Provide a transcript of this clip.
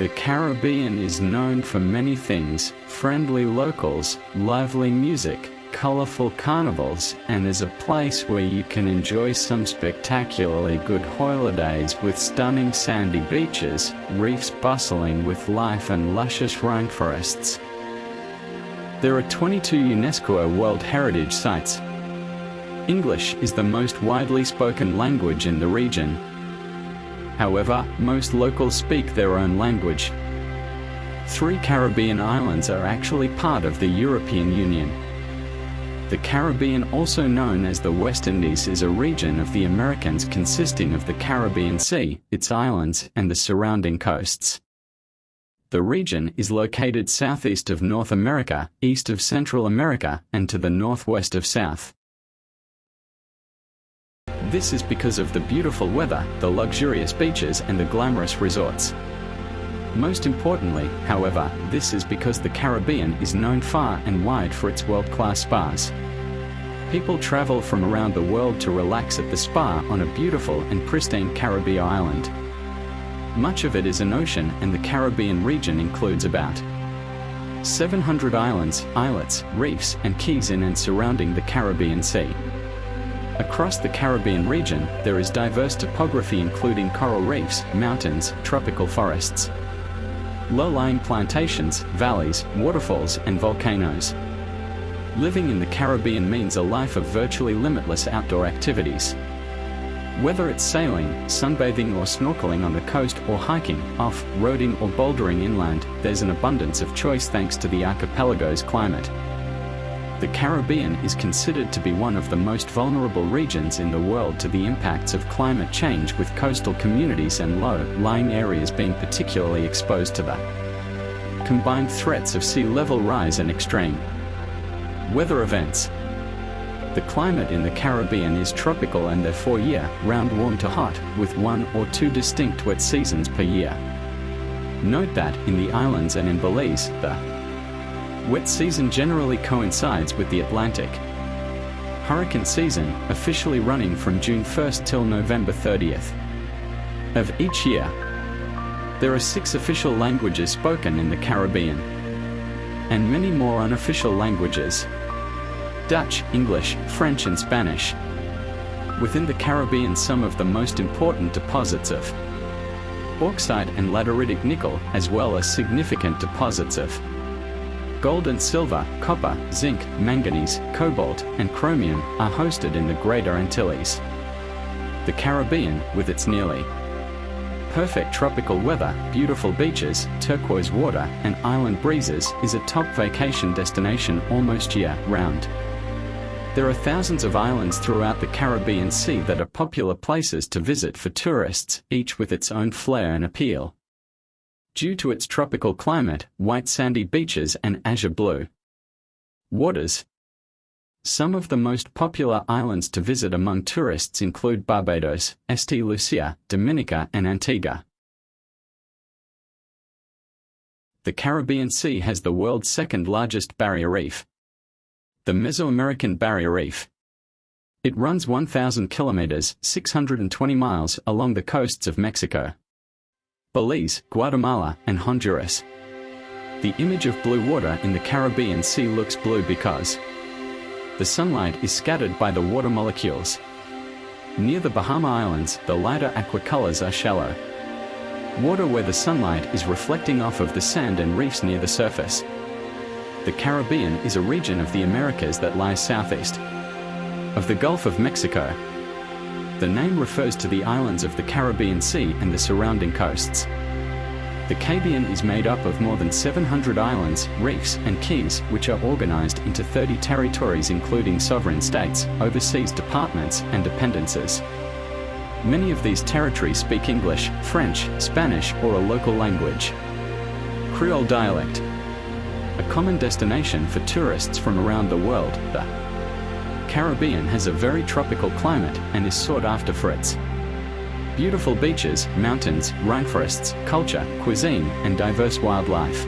The Caribbean is known for many things: friendly locals, lively music, colorful carnivals, and is a place where you can enjoy some spectacularly good holidays with stunning sandy beaches, reefs bustling with life, and luscious rainforests. There are 22 UNESCO World Heritage Sites. English is the most widely spoken language in the region. However, most locals speak their own language. 3 Caribbean islands are actually part of the European Union. The Caribbean, also known as the West Indies, is a region of the Americas consisting of the Caribbean Sea, its islands, and the surrounding coasts. The region is located southeast of North America, east of Central America, and to the northwest of South. This is because of the beautiful weather, the luxurious beaches, and the glamorous resorts. Most importantly, however, this is because the Caribbean is known far and wide for its world-class spas. People travel from around the world to relax at the spa on a beautiful and pristine Caribbean island. Much of it is an ocean, and the Caribbean region includes about 700 islands, islets, reefs, and keys in and surrounding the Caribbean Sea. Across the Caribbean region, there is diverse topography including coral reefs, mountains, tropical forests, low-lying plantations, valleys, waterfalls, and volcanoes. Living in the Caribbean means a life of virtually limitless outdoor activities. Whether it's sailing, sunbathing, or snorkeling on the coast, or hiking, off-roading, or bouldering inland, there's an abundance of choice thanks to the archipelago's climate. The Caribbean is considered to be one of the most vulnerable regions in the world to the impacts of climate change, with coastal communities and low-lying areas being particularly exposed to the combined threats of sea level rise and extreme weather events. The climate in the Caribbean is tropical and therefore year-round warm to hot, with 1 or 2 distinct wet seasons per year. Note that, in the islands and in Belize, the wet season generally coincides with the Atlantic hurricane season, officially running from June 1st till November 30th of each year. There are 6 official languages spoken in the Caribbean, and many more unofficial languages: Dutch, English, French, and Spanish. Within the Caribbean, some of the most important deposits of bauxite and lateritic nickel, as well as significant deposits of gold and silver, copper, zinc, manganese, cobalt, and chromium, are hosted in the Greater Antilles. The Caribbean, with its nearly perfect tropical weather, beautiful beaches, turquoise water, and island breezes, is a top vacation destination almost year-round. There are thousands of islands throughout the Caribbean Sea that are popular places to visit for tourists, each with its own flair and appeal. Due to its tropical climate, white sandy beaches, and azure blue waters, some of the most popular islands to visit among tourists include Barbados, St. Lucia, Dominica, and Antigua. The Caribbean Sea has the world's second largest barrier reef, the Mesoamerican Barrier Reef. It runs 1,000 kilometers, 620 miles, along the coasts of Mexico, Belize, Guatemala, and Honduras. The image of blue water in the Caribbean Sea looks blue because the sunlight is scattered by the water molecules. Near the Bahama Islands, the lighter aqua colors are shallow water where the sunlight is reflecting off of the sand and reefs near the surface. The Caribbean is a region of the Americas that lies southeast of the Gulf of Mexico. The name refers to the islands of the Caribbean Sea and the surrounding coasts. The Caribbean is made up of more than 700 islands, reefs, and keys, which are organized into 30 territories including sovereign states, overseas departments, and dependencies. Many of these territories speak English, French, Spanish, or a local language. Creole dialect. A common destination for tourists from around the world, the Caribbean has a very tropical climate and is sought after for its beautiful beaches, mountains, rainforests, culture, cuisine, and diverse wildlife.